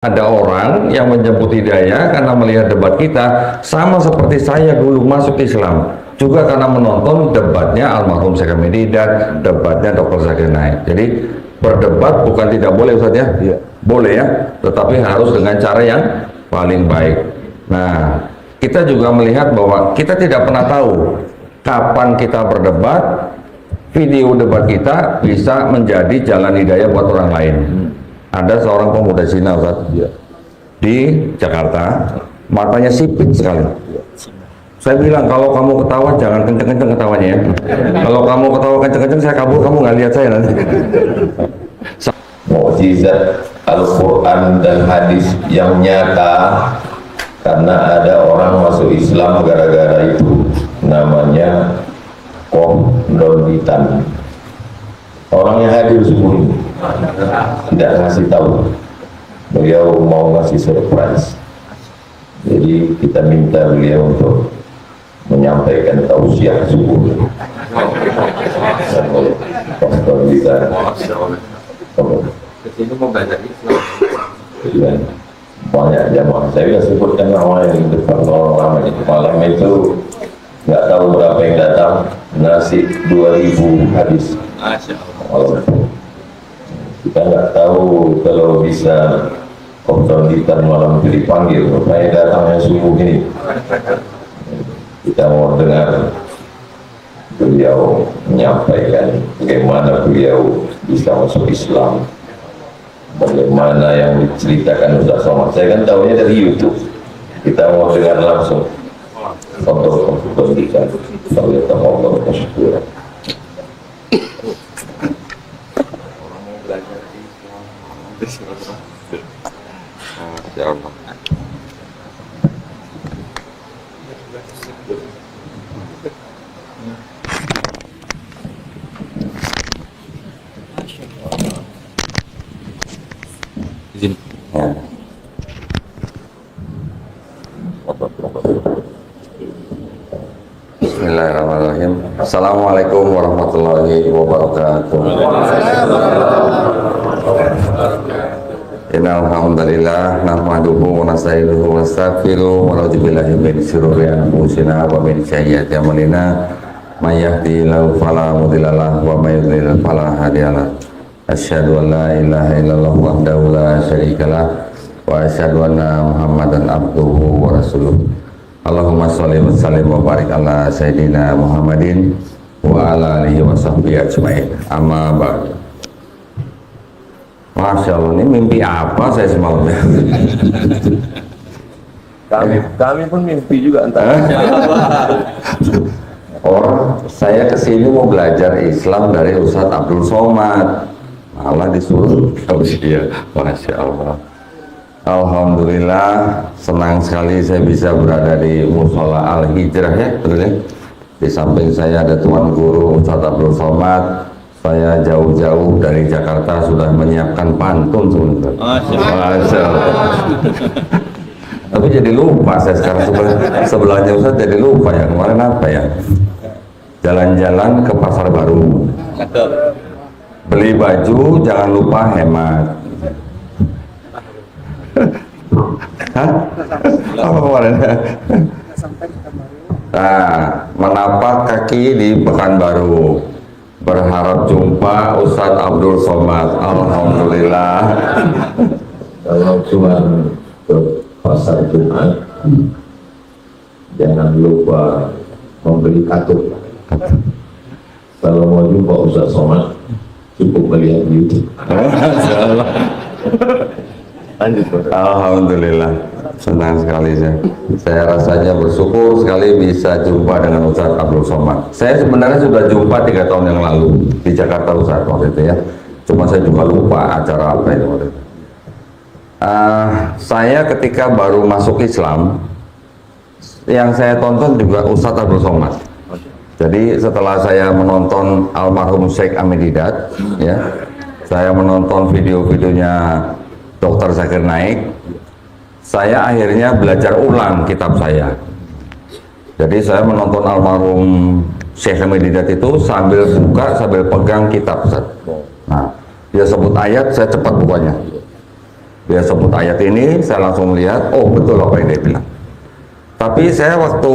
Ada orang yang menyebut hidayah karena melihat debat kita, sama seperti saya dulu masuk Islam juga karena menonton debatnya almarhum Syekh Hamid Hidayat, debatnya Dr. Zakir Naik. Jadi berdebat bukan tidak boleh, Ustaz ya? Iya. Boleh ya, tetapi harus dengan cara yang paling baik. Nah, kita juga melihat bahwa kita tidak pernah tahu kapan kita berdebat, video debat kita bisa menjadi jalan hidayah buat orang lain. Ada seorang pemuda Cina, Ustaz, di Jakarta, matanya sipit sekali. Saya bilang, kalau kamu ketawa jangan kenceng-kenceng ketawanya ya. Kalau kamu ketawa kenceng-kenceng saya kabur, kamu nggak lihat saya nanti. Mukjizat Al-Quran dan hadis yang nyata, karena ada orang masuk Islam gara-gara itu, namanya kondonitan. Orang yang hadir semua tidak ngasih tahu, beliau mau ngasih surprise. Jadi kita minta beliau untuk menyampaikan tausiah subuh. Kondonitan. Kesini mau belajar Islam. Banyak jamaah. Saya sudah sebutkan nama yang depan orang ramai itu. Malam itu nggak tahu berapa yang datang. Nasi 2000 hadis. Masya Allah. Kita nggak tahu kalau bisa kondonitan malam itu dipanggil. Rupanya datangnya subuh ini. Kita mau dengar beliau menyampaikan bagaimana beliau bisa masuk Islam, bagaimana yang diceritakan Ustaz Somad. Saya kan tahunya dari YouTube. Kita mau dengar langsung untuk kondonitan. Saya tahu Allah bersyukur. Masya Allah. Izin. Ya. Bismillahirrahmanirrahim. Assalamualaikum warahmatullahi wabarakatuh. Innal hamdalillah nahmaduhu wa nasta'inuhu wa nastaghfiruh wa na'udzu billahi min syururi anfusina wa min sayyiati a'malina. May yahdihillahu fala mudilla lahu wa may yudlil fala hadiya lahu. Asyhadu an la ilaha illallah wahdahu la syarika lah wa asyhadu anna Muhammadan abduhu wa rasuluh. Allahumma sholli wa sallim wa barik ala sayyidina Muhammadin wa ala alihi wa sahbihi ajmain. Amma ba'du. Masya Allah, ini mimpi apa saya semalam ya? Kami pun mimpi juga entah. Saya kesini mau belajar Islam dari Ustadz Abdul Somad, malah disuruh tausiah. Masya Allah. Alhamdulillah, senang sekali saya bisa berada di Musola Al-Hijrah ya, betul ya? Di samping saya ada Tuan Guru Ustadz Abdul Somad. Saya jauh-jauh dari Jakarta sudah menyiapkan pantun sebenarnya. Masya Allah. Tapi jadi lupa saya sekarang sebelahnya Ustaz, jadi lupa ya kemarin apa ya? Jalan-jalan ke pasar baru, beli baju jangan lupa hemat. Hah? Apa kemarin? Nah, menapak kaki di Pekanbaru, berharap jumpa Ustadz Abdul Somad. Alhamdulillah. Kalau cuma ke pasar Jumat, jangan lupa membeli kartu. Kalau mau jumpa Ustaz Somad, cukup melihat YouTube. Lanjut. Alhamdulillah, senang sekali saya rasanya bersyukur sekali bisa jumpa dengan Ustadz Abdul Somad. Saya sebenarnya sudah jumpa 3 tahun yang lalu di Jakarta Ustadz waktu itu ya, cuma saya juga lupa acara apa itu waktu itu. Saya ketika baru masuk Islam, yang saya tonton juga Ustadz Abdul Somad. Jadi setelah saya menonton almarhum Syekh Hamid Hidayat, ya, saya menonton video-videonya Dr. Zakir Naik, saya akhirnya belajar ulang kitab saya. Jadi saya menonton almarhum Syekh Hamid Hidayat itu sambil buka, sambil pegang kitab. Nah, dia sebut ayat, saya cepat bukanya. Dia sebut ayat ini, saya langsung melihat, oh betul apa yang dia bilang. Tapi saya waktu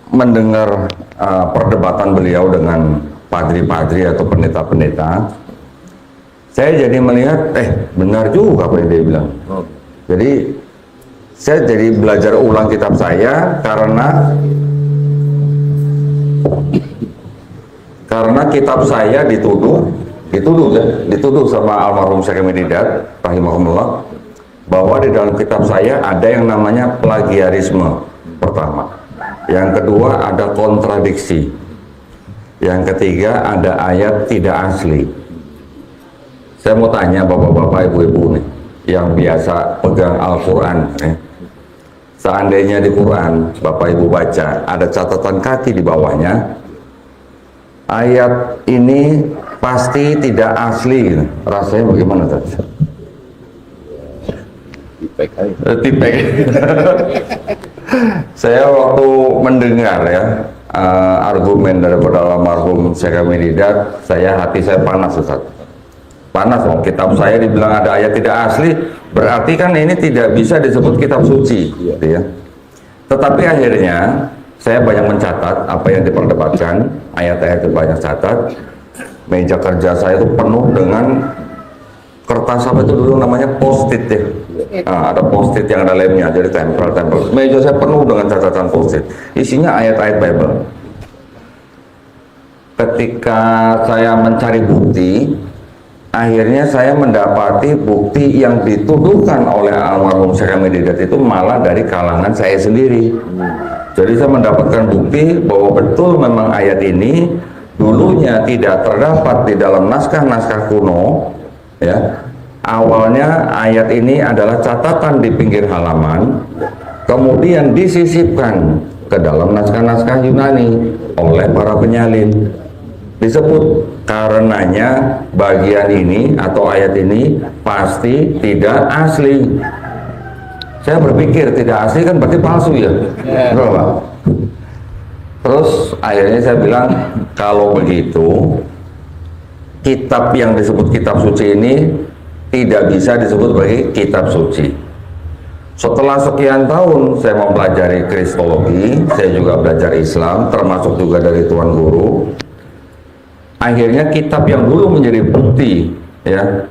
mendengar perdebatan beliau dengan padri-padri atau pendeta-pendeta, saya jadi melihat, benar juga apa yang dia bilang. Jadi saya jadi belajar ulang kitab saya karena kitab saya dituduh sama almarhum Syekh Ahmad Didat rahimahumullah, bahwa di dalam kitab saya ada yang namanya plagiarisme pertama, yang kedua ada kontradiksi, yang ketiga ada ayat tidak asli. Saya mau tanya bapak-bapak, ibu-ibu nih yang biasa pegang Al-Quran, seandainya di Quran bapak ibu baca ada catatan kaki di bawahnya, ayat ini pasti tidak asli, rasanya bagaimana tadi? Tipek. Saya waktu mendengar ya argumen daripada almarhum Syekh Ahmad Didat, hati saya panas, Ustaz. Panas, kitab saya dibilang ada ayat tidak asli, berarti kan ini tidak bisa disebut kitab suci, gitu ya. Tetapi akhirnya saya banyak mencatat apa yang diperdebatkan, ayat-ayat itu banyak catat. Meja kerja saya itu penuh dengan kertas, apa itu dulu namanya post-it ya. Ada post-it yang ada lemnya, jadi tempel. Meja saya penuh dengan catatan post-it, isinya ayat-ayat Bible. Ketika saya mencari bukti, akhirnya saya mendapati bukti yang dituduhkan oleh almarhum Syekh Ahmad Didat itu malah dari kalangan saya sendiri. Jadi saya mendapatkan bukti bahwa betul memang ayat ini dulunya tidak terdapat di dalam naskah-naskah kuno, ya. Awalnya ayat ini adalah catatan di pinggir halaman, kemudian disisipkan ke dalam naskah-naskah Yunani oleh para penyalin. Disebut karenanya bagian ini atau ayat ini pasti tidak asli. Saya berpikir tidak asli kan berarti palsu ya, Pak? Terus akhirnya saya bilang, kalau begitu kitab yang disebut kitab suci ini tidak bisa disebut sebagai kitab suci. Setelah sekian tahun saya mempelajari kristologi, saya juga belajar Islam, termasuk juga dari Tuan Guru. Akhirnya kitab yang dulu menjadi bukti ya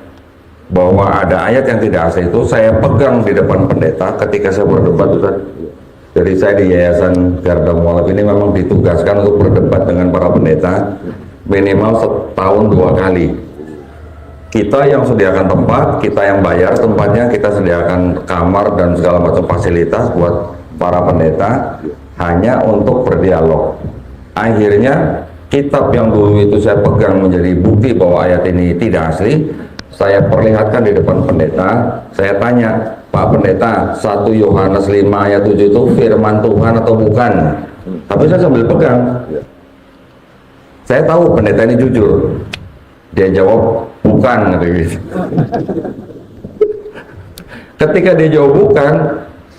bahwa ada ayat yang tidak asli itu saya pegang di depan pendeta ketika saya berdebat, Ustaz. Jadi saya di Yayasan Garda Mualaf ini memang ditugaskan untuk berdebat dengan para pendeta minimal setahun 2 kali. Kita yang sediakan tempat, kita yang bayar tempatnya, kita sediakan kamar dan segala macam fasilitas buat para pendeta hanya untuk berdialog. Akhirnya kitab yang dulu itu saya pegang menjadi bukti bahwa ayat ini tidak asli, saya perlihatkan di depan pendeta. Saya tanya, Pak Pendeta, 1 Yohanes 5 ayat 7 itu firman Tuhan atau bukan? Tapi saya sambil pegang. Saya tahu pendeta ini jujur. Dia jawab bukan, gitu. Ketika dia jawab bukan,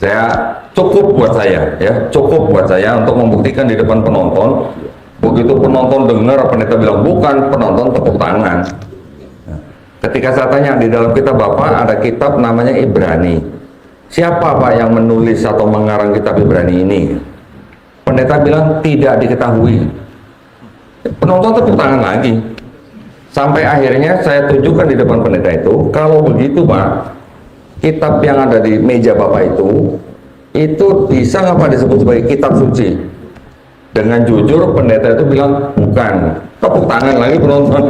saya cukup buat saya untuk membuktikan di depan penonton. Begitu penonton dengar pendeta bilang bukan, penonton tepuk tangan. Ketika saya tanya, di dalam kitab Bapak ada kitab namanya Ibrani. Siapa Pak yang menulis atau mengarang kitab Ibrani ini? Pendeta bilang tidak diketahui. Penonton tepuk tangan lagi. Sampai akhirnya saya tunjukkan di depan pendeta itu, kalau begitu Pak, kitab yang ada di meja Bapak itu bisa nggak Pak disebut sebagai kitab suci? Dengan jujur pendeta itu bilang bukan. Tepuk tangan lagi penonton.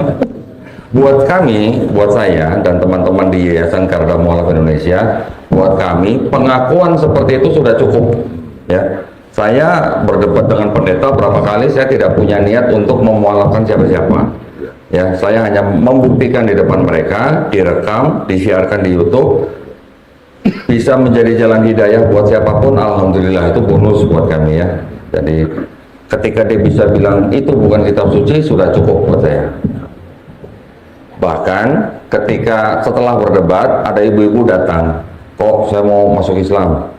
Buat kami, buat saya dan teman-teman di Yayasan Garda Mualaf Indonesia, buat kami pengakuan seperti itu sudah cukup. Ya, saya berdebat dengan pendeta berapa kali, saya tidak punya niat untuk memualafkan siapa-siapa. Ya, saya hanya membuktikan di depan mereka, direkam, disiarkan di YouTube, bisa menjadi jalan hidayah buat siapapun. Alhamdulillah, itu bonus buat kami ya. Jadi ketika dia bisa bilang itu bukan kitab suci, sudah cukup buat saya. Bahkan ketika setelah berdebat ada ibu-ibu datang, kok saya mau masuk Islam,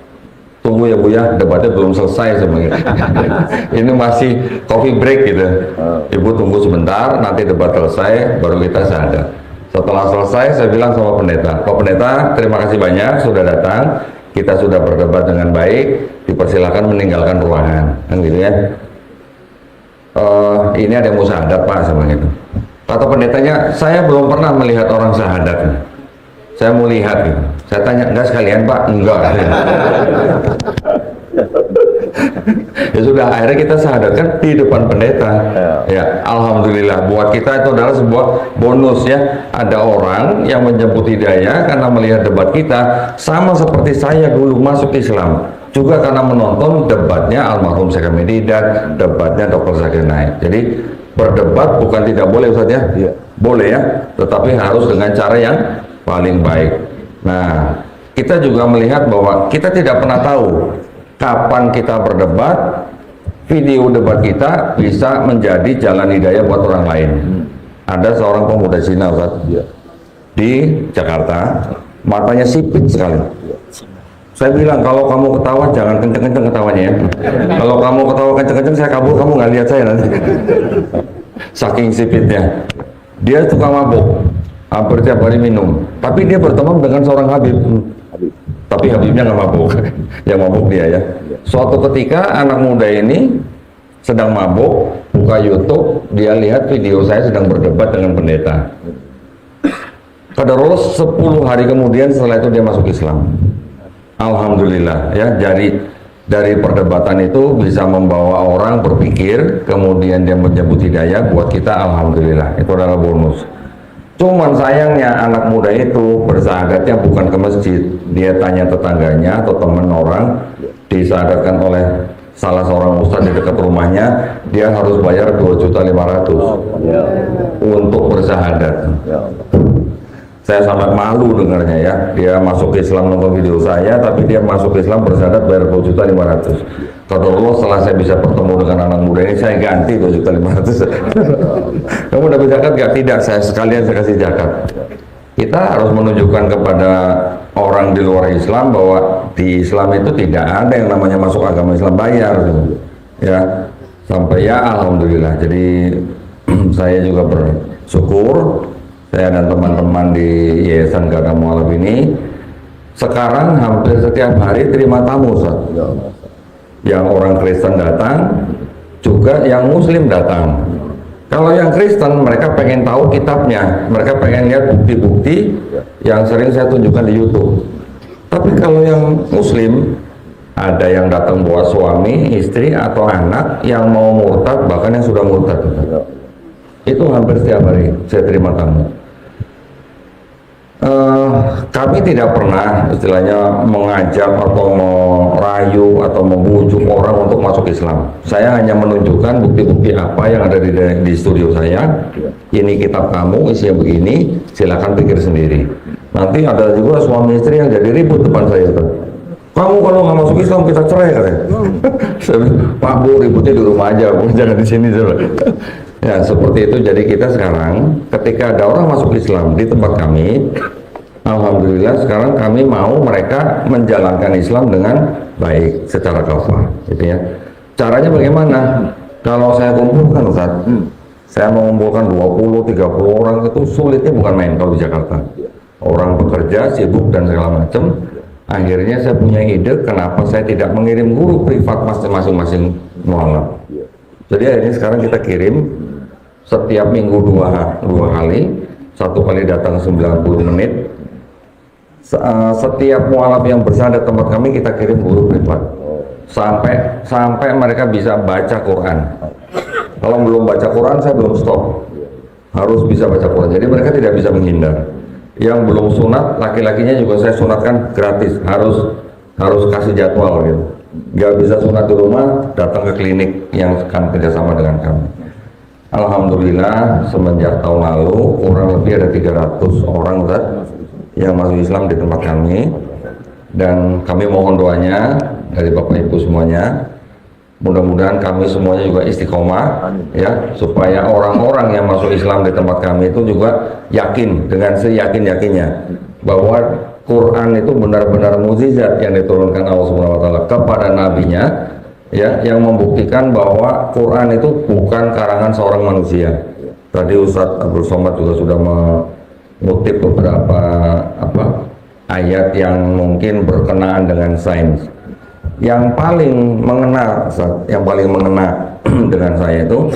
tunggu ya Bu ya, debatnya belum selesai sebenarnya. Ini masih coffee break gitu. Ibu tunggu sebentar, nanti debat selesai baru kita sadar. Setelah selesai saya bilang sama pendeta, Pak Pendeta terima kasih banyak sudah datang, kita sudah berdebat dengan baik, dipersilakan meninggalkan ruangan, kan gitu ya. Ini ada yang mau syahadat Pak sama gitu. Kata pendetanya, saya belum pernah melihat orang syahadat. Saya mau lihat gitu. Saya tanya, enggak sekalian Pak? Enggak. Ya sudah, akhirnya kita syahadatkan di depan pendeta. Ya, alhamdulillah buat kita itu adalah sebuah bonus ya. Ada orang yang menjemput hidayah karena melihat debat kita, sama seperti saya dulu masuk Islam. Juga karena menonton debatnya almarhum Syekh Hamid Didat, debatnya Dr. Zakir Naik. Jadi berdebat bukan tidak boleh Ustaz ya? Iya. Boleh ya, tetapi harus dengan cara yang paling baik. Nah, kita juga melihat bahwa kita tidak pernah tahu kapan kita berdebat, video debat kita bisa menjadi jalan hidayah buat orang lain. Ada seorang pemuda Cina Ustaz, di Jakarta, matanya sipit sekali. Saya bilang, kalau kamu ketawa jangan kenceng-kenceng ketawanya ya. Kalau kamu ketawa kenceng-kenceng saya kabur, kamu nggak lihat saya nanti. Saking sipitnya. Dia suka mabuk, hampir tiap hari minum. Tapi dia berteman dengan seorang Habib. Tapi Habibnya nggak mabuk, yang mabuk dia ya. Suatu ketika anak muda ini sedang mabuk, buka YouTube, dia lihat video saya sedang berdebat dengan pendeta. Qadarullah 10 hari kemudian setelah itu dia masuk Islam. Alhamdulillah ya, dari perdebatan itu bisa membawa orang berpikir, kemudian dia menyebut hidayah buat kita, alhamdulillah, itu adalah bonus. Cuman sayangnya anak muda itu bersahadatnya bukan ke masjid, dia tanya tetangganya atau teman orang, disahadatkan oleh salah seorang ustadz di dekat rumahnya, dia harus bayar 2.500.000 untuk bersahadat. Saya sangat malu dengarnya ya, dia masuk Islam nonton video saya, tapi dia masuk Islam bersahadat bayar 2.500.000. Kata Allah, setelah saya bisa bertemu dengan anak muda ini, saya ganti 2.500.000. Kamu dapat zakat gak? Tidak, saya sekalian saya kasih zakat. Kita harus menunjukkan kepada orang di luar Islam bahwa di Islam itu tidak ada yang namanya masuk agama Islam bayar, ya. Sampai ya alhamdulillah. Jadi saya juga bersyukur. Saya dan teman-teman di Yayasan Gagah Mu'alaf ini sekarang hampir setiap hari terima tamu Ustaz. Yang orang Kristen datang, juga yang Muslim datang. Kalau yang Kristen mereka pengen tahu kitabnya, mereka pengen lihat bukti-bukti yang sering saya tunjukkan di YouTube. Tapi kalau yang Muslim, ada yang datang bawa suami, istri atau anak yang mau murtad, bahkan yang sudah murtad. Itu hampir setiap hari saya terima tamu. Kami tidak pernah istilahnya mengajak atau merayu atau membujuk orang untuk masuk Islam. Saya hanya menunjukkan bukti-bukti apa yang ada di studio saya. Ini kitab kamu, isinya begini, silakan pikir sendiri. Nanti ada juga suami istri yang jadi ribut depan saya tuh. Kamu kalau nggak masuk Islam kita cerai katanya. Pak Bu, ributnya di rumah aja, Bu, jangan di sini dulu. Ya seperti itu. Jadi kita sekarang ketika ada orang masuk Islam di tempat kami, alhamdulillah sekarang kami mau mereka menjalankan Islam dengan baik secara kafah, gitu ya. Caranya bagaimana? Kalau saya kumpulkan Ustaz, saya mengumpulkan 20-30 orang itu sulitnya bukan main kalau di Jakarta. Orang bekerja, sibuk dan segala macam. Akhirnya saya punya ide kenapa saya tidak mengirim guru privat masing-masing mualaf. Jadi akhirnya sekarang kita kirim setiap minggu dua kali, satu kali datang 90 menit. Setiap mualaf yang bersyahadat tempat kami kita kirim guru privat sampai mereka bisa baca Quran. Kalau belum baca Quran saya belum stop, harus bisa baca Quran. Jadi mereka tidak bisa menghindar. Yang belum sunat, laki-lakinya juga saya sunatkan gratis, harus kasih jadwal gitu. Nggak bisa sunat di rumah, datang ke klinik yang akan kerjasama dengan kami. Alhamdulillah semenjak tahun lalu kurang lebih ada 300 orang Ustaz yang masuk Islam di tempat kami, dan kami mohon doanya dari Bapak Ibu semuanya. Mudah-mudahan kami semuanya juga istiqomah ya, supaya orang-orang yang masuk Islam di tempat kami itu juga yakin dengan seyakin-yakinnya bahwa Quran itu benar-benar mukjizat yang diturunkan Allah Subhanahu wa taala kepada nabinya ya, yang membuktikan bahwa Quran itu bukan karangan seorang manusia. Tadi Ustadz Abdul Somad juga sudah ngutip beberapa ayat yang mungkin berkenaan dengan sains. Yang paling mengena dengan saya itu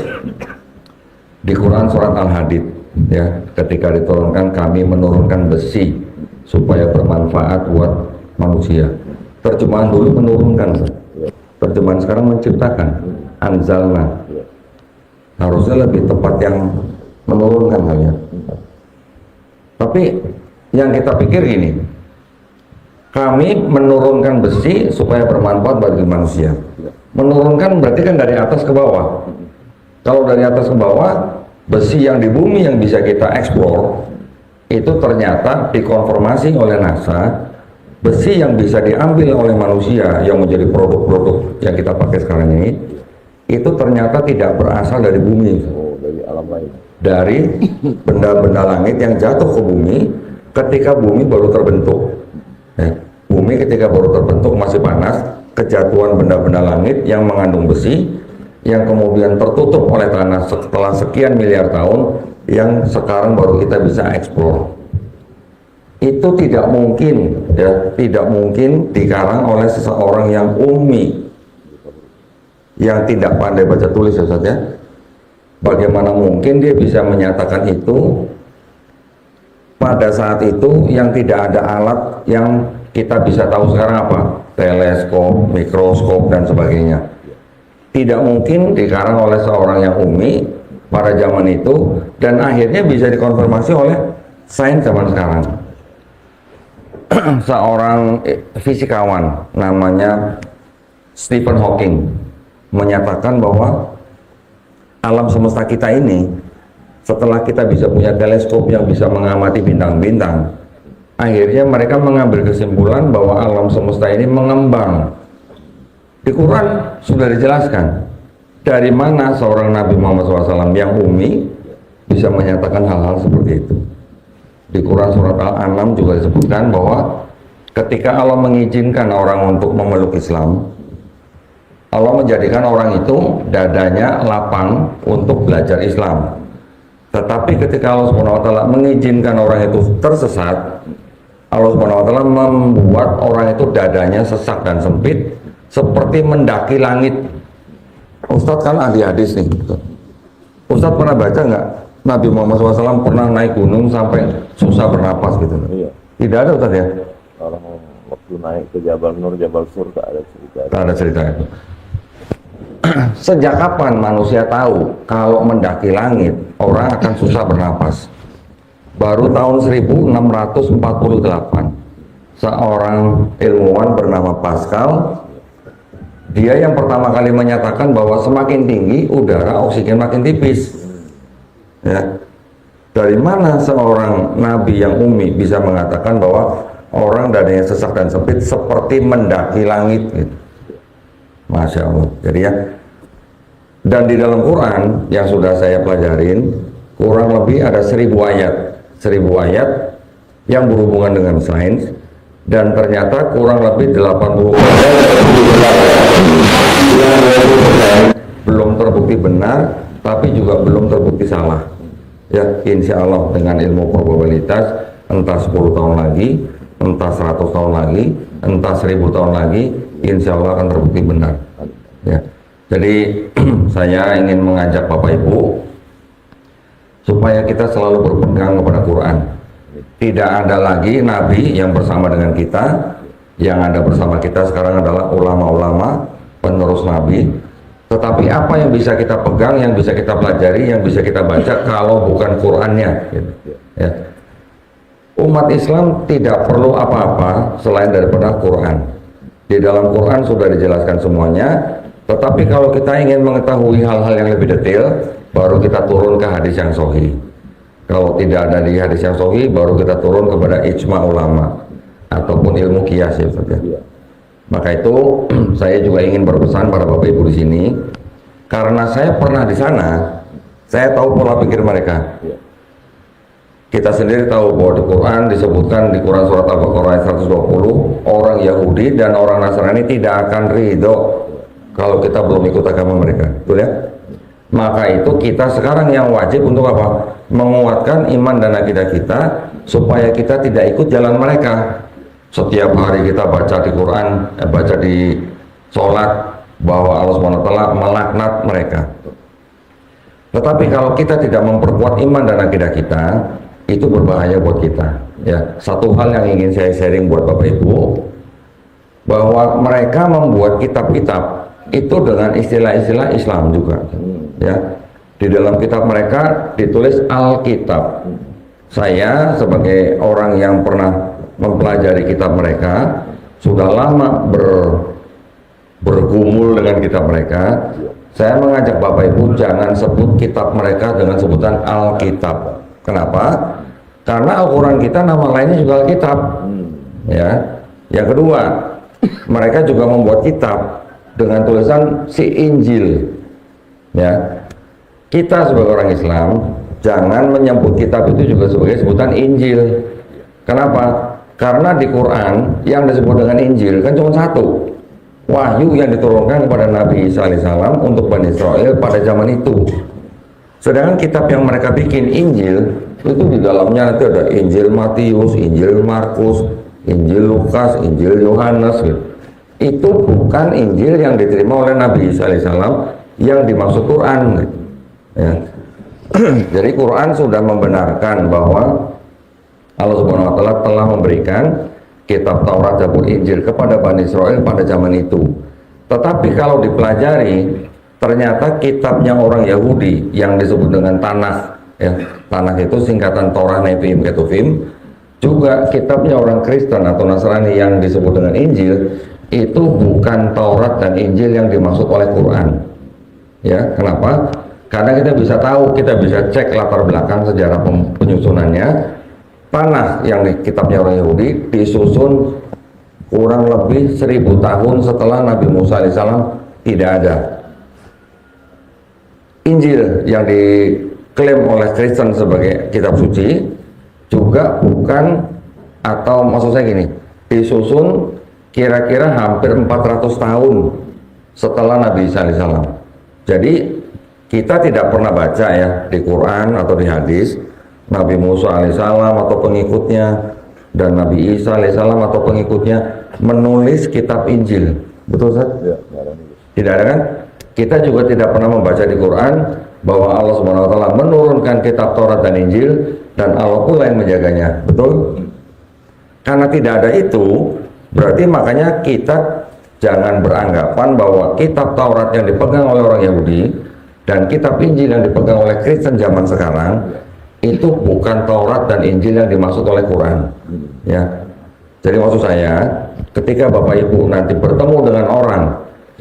di Quran surat Al-Hadid, ya, ketika diturunkan kami menurunkan besi supaya bermanfaat buat manusia. Terjemahan dulu menurunkan, terjemahan sekarang menciptakan, anzalna. Harusnya lebih tepat yang menurunkan halnya. Tapi yang kita pikir gini, kami menurunkan besi supaya bermanfaat bagi manusia. Menurunkan berarti kan dari atas ke bawah. Kalau dari atas ke bawah, besi yang di bumi yang bisa kita eksplor itu ternyata dikonfirmasi oleh NASA. Besi yang bisa diambil oleh manusia yang menjadi produk-produk yang kita pakai sekarang ini, itu ternyata tidak berasal dari bumi, dari alam lain, dari benda-benda langit yang jatuh ke bumi ketika bumi baru terbentuk. Bumi ketika baru terbentuk masih panas, kejatuhan benda-benda langit yang mengandung besi yang kemudian tertutup oleh tanah setelah sekian miliar tahun, yang sekarang baru kita bisa eksplor. Itu tidak mungkin, ya, tidak mungkin dikarang oleh seseorang yang ummi, yang tidak pandai baca tulis, ya Ustaz, ya. Bagaimana mungkin dia bisa menyatakan itu pada saat itu yang tidak ada alat yang kita bisa tahu sekarang apa? Teleskop, mikroskop, dan sebagainya. Tidak mungkin dikarang oleh seorang yang ummi pada zaman itu, dan akhirnya bisa dikonfirmasi oleh sains zaman sekarang. Seorang fisikawan namanya Stephen Hawking menyatakan bahwa alam semesta kita ini, setelah kita bisa punya teleskop yang bisa mengamati bintang-bintang, akhirnya mereka mengambil kesimpulan bahwa alam semesta ini mengembang. Di Quran sudah dijelaskan dari mana seorang Nabi Muhammad SAW yang ummi bisa menyatakan hal-hal seperti itu. Di Quran surat Al-An'am juga disebutkan bahwa ketika Allah mengizinkan orang untuk memeluk Islam, Allah menjadikan orang itu dadanya lapang untuk belajar Islam. Tetapi ketika Allah SWT mengizinkan orang itu tersesat, Allah SWT membuat orang itu dadanya sesak dan sempit seperti mendaki langit. Ustadz kan ahli hadis nih. Ustadz pernah baca nggak Nabi Muhammad SAW pernah naik gunung sampai susah bernapas gitu? Iya. Tidak ada, Ustadz, ya? Orang waktu naik ke Jabal Nur, Jabal Sur, tak ada cerita. Tak ada cerita itu. Sejak kapan manusia tahu kalau mendaki langit orang akan susah bernapas? Baru tahun 1648 seorang ilmuwan bernama Pascal, dia yang pertama kali menyatakan bahwa semakin tinggi udara oksigen makin tipis. Ya. Dari mana seorang nabi yang ummi bisa mengatakan bahwa orang dadanya sesak dan sempit seperti mendaki langit gitu. Masya Allah. Jadi ya, dan di dalam Quran yang sudah saya pelajarin kurang lebih ada 1000 ayat yang berhubungan dengan sains, dan ternyata kurang lebih 80% belum terbukti benar, tapi juga belum terbukti salah. Ya, insya Allah dengan ilmu probabilitas entah 10 tahun lagi, entah 100 tahun lagi, entah 1000 tahun lagi, insya Allah akan terbukti benar. Ya. Jadi saya ingin mengajak Bapak Ibu supaya kita selalu berpegang kepada Quran. Tidak ada lagi nabi yang bersama dengan kita. Yang ada bersama kita sekarang adalah ulama-ulama penerus nabi. Tetapi apa yang bisa kita pegang, yang bisa kita pelajari, yang bisa kita baca kalau bukan Qurannya, gitu. Ya. Umat Islam tidak perlu apa-apa selain daripada Quran. Di dalam Quran sudah dijelaskan semuanya. Tetapi kalau kita ingin mengetahui hal-hal yang lebih detail, baru kita turun ke hadis yang sahih. Kalau tidak ada di hadis yang sahih, baru kita turun kepada ijma ulama ataupun ilmu qiyas, ya Ustaz, ya. Maka itu saya juga ingin berpesan pada Bapak Ibu di sini, karena saya pernah di sana, saya tahu pola pikir mereka. Kita sendiri tahu bahwa di Quran disebutkan di Quran surat Al-Baqarah ayat 120, orang Yahudi dan orang Nasrani tidak akan ridho kalau kita belum ikut agama mereka, betul ya? Maka itu kita sekarang yang wajib untuk apa? Menguatkan iman dan akidah kita supaya kita tidak ikut jalan mereka. Setiap hari kita baca di Quran, baca di sholat bahwa Allah SWT melaknat mereka. Tetapi kalau kita tidak memperkuat iman dan akidah kita, itu berbahaya buat kita. Ya, satu hal yang ingin saya sharing buat Bapak Ibu, bahwa mereka membuat kitab-kitab itu dengan istilah-istilah Islam juga. Ya, di dalam kitab mereka ditulis Alkitab. Saya sebagai orang yang pernah mempelajari kitab mereka, sudah lama bergumul dengan kitab mereka. Saya mengajak Bapak Ibu jangan sebut kitab mereka dengan sebutan Alkitab. Kenapa? Karena Al-Quran kita nama lainnya juga Alkitab. Ya. Yang kedua, mereka juga membuat kitab dengan tulisan si Injil. Ya, kita sebagai orang Islam jangan menyebut kitab itu juga sebagai sebutan Injil. Kenapa? Karena di Quran yang disebut dengan Injil kan cuma satu, wahyu yang diturunkan kepada Nabi Isa alaihissalam untuk Bani Israel pada zaman itu. Sedangkan kitab yang mereka bikin Injil itu di dalamnya nanti ada Injil Matius, Injil Markus, Injil Lukas, Injil Yohanes gitu. Itu bukan Injil yang diterima oleh Nabi Isa alaihissalam yang dimaksud Quran. Ya. Jadi Quran sudah membenarkan bahwa Allah Subhanahu wa taala telah memberikan kitab Taurat, Zabur, Injil kepada Bani Israel pada zaman itu. Tetapi kalau dipelajari, ternyata kitabnya orang Yahudi yang disebut dengan Tanakh, ya. Tanakh itu singkatan Torah, Nevi'im, Ketuvim. Juga kitabnya orang Kristen atau Nasrani yang disebut dengan Injil, itu bukan Taurat dan Injil yang dimaksud oleh Quran. Ya, kenapa? Karena kita bisa tahu, kita bisa cek latar belakang sejarah penyusunannya. Tanakh yang di kitabnya orang Yahudi disusun kurang lebih 1000 tahun setelah Nabi Musa alaihissalam tidak ada. Injil yang diklaim oleh Kristen sebagai kitab suci juga bukan, atau maksud saya gini, disusun kira-kira hampir 400 tahun setelah Nabi Isa alaihissalam. Jadi kita tidak pernah baca ya di Quran atau di hadis Nabi Musa alaihissalam atau pengikutnya dan Nabi Isa alaihissalam atau pengikutnya menulis kitab Injil. Betul Ustaz? Ya, tidak ada kan? Kita juga tidak pernah membaca di Quran bahwa Allah Subhanahu wa taala menurunkan kitab Taurat dan Injil dan Allah pula yang menjaganya. Betul? Karena tidak ada itu, berarti makanya kita jangan beranggapan bahwa kitab Taurat yang dipegang oleh orang Yahudi dan kitab Injil yang dipegang oleh Kristen zaman sekarang itu bukan Taurat dan Injil yang dimaksud oleh Quran. Ya. Jadi maksud saya, ketika Bapak Ibu nanti bertemu dengan orang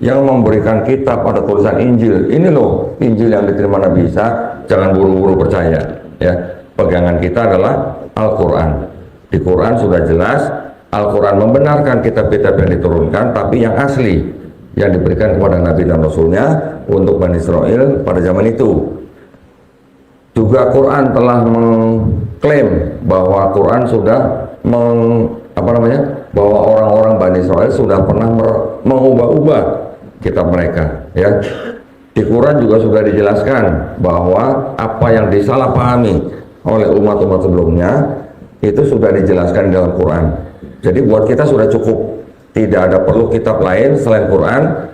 yang memberikan kitab ada tulisan Injil, ini loh Injil yang diterima Nabi Isa, jangan buru-buru percaya. Ya. Pegangan kita adalah Al-Quran. Di Quran sudah jelas Al-Quran membenarkan kitab-kitab yang diturunkan, tapi yang asli yang diberikan kepada Nabi dan Rasulnya untuk Bani Israel pada zaman itu. Juga Quran telah mengklaim bahwa Quran sudah bahwa orang-orang Bani Israel sudah pernah mengubah-ubah kitab mereka. Ya, di Quran juga sudah dijelaskan bahwa apa yang disalahpahami oleh umat-umat sebelumnya itu sudah dijelaskan dalam Quran. Jadi buat kita sudah cukup, tidak ada perlu kitab lain selain Quran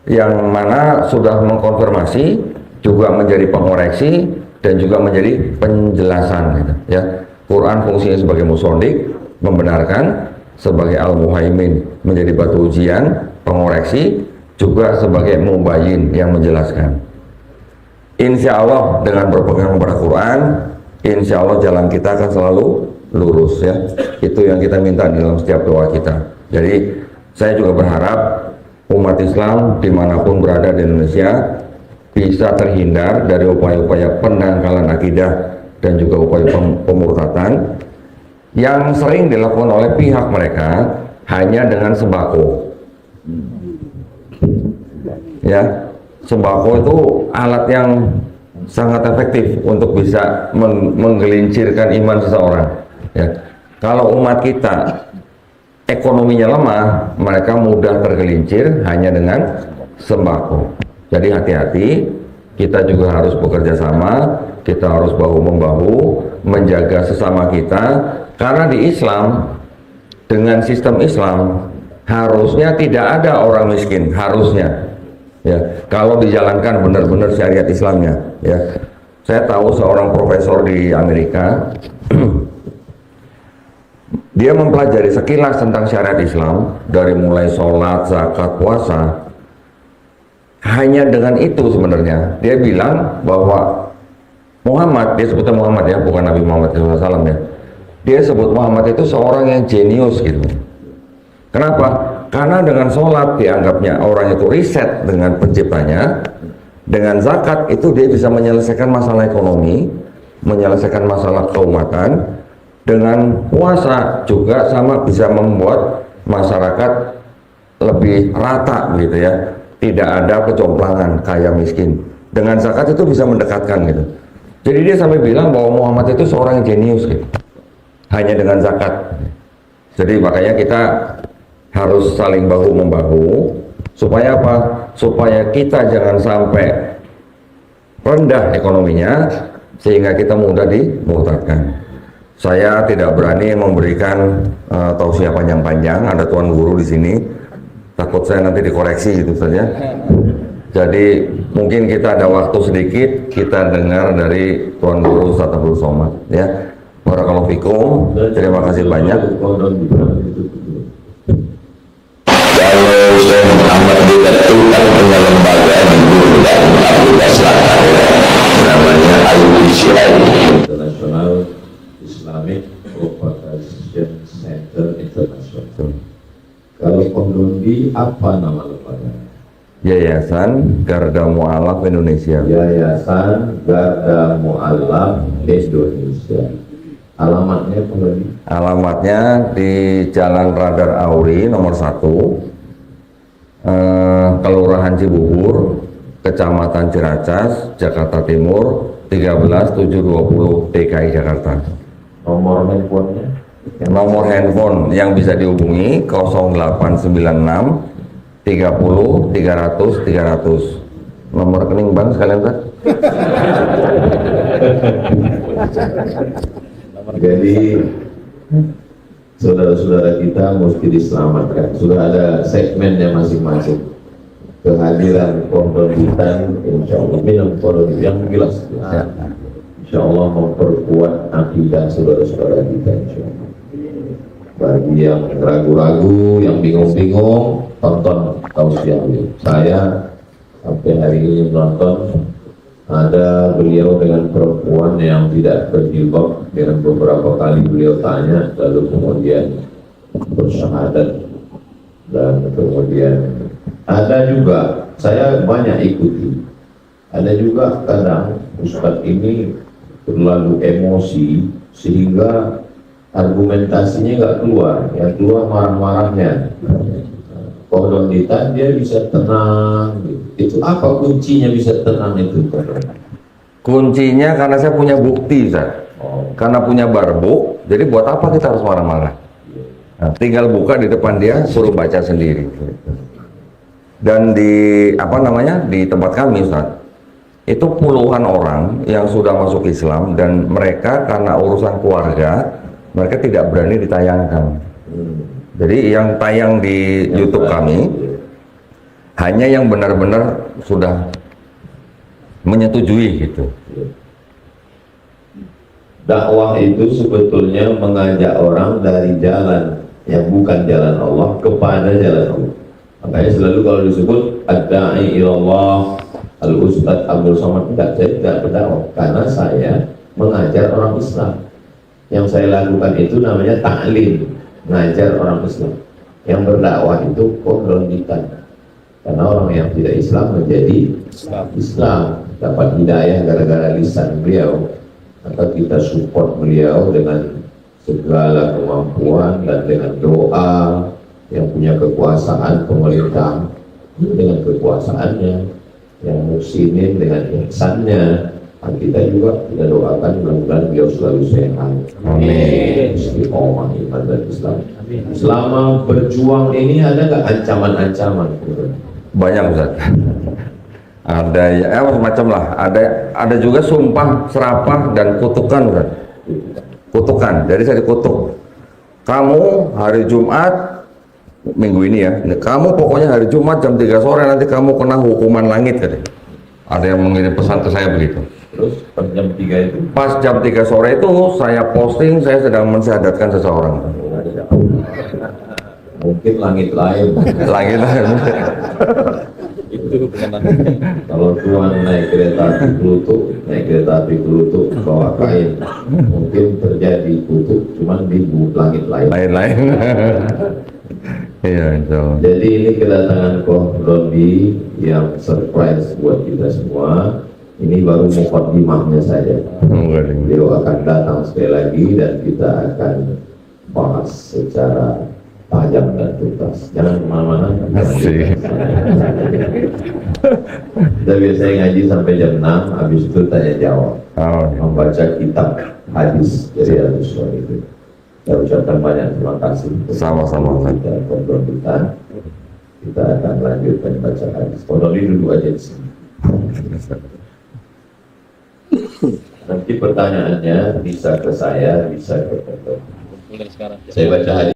yang mana sudah mengkonfirmasi, juga menjadi pengoreksi dan juga menjadi penjelasan gitu, ya. Quran fungsinya sebagai musodik, membenarkan, sebagai al-muhaimin, menjadi batu ujian, pengoreksi, juga sebagai mubayyin yang menjelaskan. Insya Allah dengan berpegang kepada Quran, insya Allah jalan kita akan selalu lurus, ya. Itu yang kita minta dalam setiap doa kita. Jadi saya juga berharap umat Islam dimanapun berada di Indonesia bisa terhindar dari upaya-upaya pendangkalan akidah dan juga upaya pemurtatan yang sering dilakukan oleh pihak mereka hanya dengan sembako. Ya, sembako itu alat yang sangat efektif untuk bisa menggelincirkan iman seseorang. Ya, kalau umat kita ekonominya lemah, mereka mudah tergelincir hanya dengan sembako. Jadi hati-hati, kita juga harus bekerja sama, kita harus bahu-membahu menjaga sesama kita, karena di Islam, dengan sistem Islam harusnya tidak ada orang miskin, harusnya ya, kalau dijalankan benar-benar syariat Islamnya ya. Saya tahu seorang profesor di Amerika dia mempelajari sekilas tentang syariat Islam dari mulai sholat, zakat, puasa. Hanya dengan itu sebenarnya dia bilang bahwa Muhammad, dia sebutnya Muhammad ya, bukan Nabi Muhammad SAW ya, dia sebut Muhammad itu seorang yang jenius gitu. Kenapa? Karena dengan sholat dianggapnya orang itu riset dengan penciptanya, dengan zakat itu dia bisa menyelesaikan masalah ekonomi, menyelesaikan masalah keumatan, dengan puasa juga sama bisa membuat masyarakat lebih rata gitu ya, tidak ada kecomplangan kaya miskin. Dengan zakat itu bisa mendekatkan gitu. Jadi dia sampai bilang bahwa Muhammad itu seorang yang jenius gitu, hanya dengan zakat. Jadi makanya kita harus saling bahu-membahu supaya apa? Supaya kita jangan sampai rendah ekonominya sehingga kita mudah dimurtadkan. Saya tidak berani memberikan tausiah panjang-panjang, ada tuan guru di sini, takut saya nanti dikoreksi gitu saja. Jadi mungkin kita ada waktu sedikit, kita dengar dari tuan guru Ustaz Abdul Somad ya. Barakallahu fikum. Terima kasih banyak. Kalau Syekh Muhammad dijatuhkan dengan lembaga di Bunda Afrika Selatan namanya IUCI, International Islamic Propagation Center International. Kalau Kondondi apa nama lembaga? Yayasan Garda Mu'alaf Indonesia. Yayasan Garda Mu'alaf Indonesia. Alamatnya Kondondi? Alamatnya di Jalan Radar Auri nomor 1, Kelurahan Cibubur, Kecamatan Ciracas, Jakarta Timur 13720 DKI Jakarta. Nomor handphonenya? Nomor handphone yang bisa dihubungi 0896 30 300 300. Nomor rekening bank sekalian Pak. Jadi saudara-saudara kita mesti diselamatkan. Sudah ada segmennya masing-masing. Kehadiran Kondotan, insya Allah minum Kondotan yang jelas. Insya Allah memperkuat akidah saudara-saudara kita. Insya Allah. Bagi yang ragu-ragu, yang bingung-bingung, tonton tausiah ini. Saya sampai hari ini menonton, ada beliau dengan perempuan yang tidak berjilbab, dengan beberapa kali beliau tanya, lalu kemudian bersyahadat, dan kemudian ada juga, saya banyak ikuti, ada juga kadang Ustadz ini terlalu emosi sehingga argumentasinya nggak keluar, yang keluar marah-marahnya. Kondotan dia bisa tenang gitu. Itu apa kuncinya bisa tenang itu? Kuncinya karena saya punya bukti Ustaz. Karena punya barbuk, jadi buat apa kita harus marah-marah? Nah, tinggal buka di depan dia, suruh baca sendiri. Dan di di tempat kami Ustaz, itu puluhan orang yang sudah masuk Islam, dan mereka karena urusan keluarga mereka tidak berani ditayangkan. Jadi yang tayang di YouTube kami hanya yang benar-benar sudah menyetujui gitu. Dakwah itu sebetulnya mengajak orang dari jalan yang bukan jalan Allah kepada jalan Allah. Makanya selalu kalau disebut ad-da'i ilallah, Al-Ustadz Abdul Somad, saya tidak berdakwah karena saya mengajar orang Islam. Yang saya lakukan itu namanya ta'lim, mengajar orang Islam. Yang berdakwah itu Kondotan, karena orang yang tidak Islam menjadi Islam, dapat hidayah gara-gara lisan beliau. Maka kita support beliau dengan segala kemampuan dan dengan doa. Yang punya kekuasaan pemerintah dengan kekuasaannya, yang muslimin dengan ihsannya. Dan kita juga kita doakan mudah-mudahan beliau selalu sehat. Amin. Istiqomah iman dan Islam. Selama berjuang ini ada nggak ancaman-ancaman? Banyak Ustaz. Ada ya macam lah. Ada juga sumpah, serapah dan kutukan kan. Kutukan. Jadi saya dikutuk. Kamu hari Jumat minggu ini ya. Kamu pokoknya hari Jumat jam 3 sore nanti kamu kena hukuman langit katanya. Ada yang mengirim pesan ke saya begitu. Terus pas jam 3 itu Pas jam 3 sore itu saya posting saya sedang mensyahadatkan seseorang. mungkin langit lain. Langit Itu bukan Kalau Tuhan naik kereta api kelutuk bawa kain, mungkin terjadi kutuk, cuman di langit lain. lain-lain. Iya, insya Allah. Jadi ini kedatangan Koh Rondi yang surprise buat kita semua. Ini baru mukadimahnya saja. Beliau akan datang sekali lagi dan kita akan bahas secara tajam dan tuntas. Jangan kemana-mana. Asik. Kita biasanya ngaji sampai jam 6, habis itu tanya jawab. Oh, Membaca kitab hadis dari Al-Bukhari itu. Saya ucapkan banyak terima kasih. Sama-sama. Kita ngobrol kita akan lanjutkan baca hadis. Kalau duduk aja di sini. Nanti pertanyaannya bisa ke saya, bisa ke Dr. mulai sekarang. Saya baca hadis.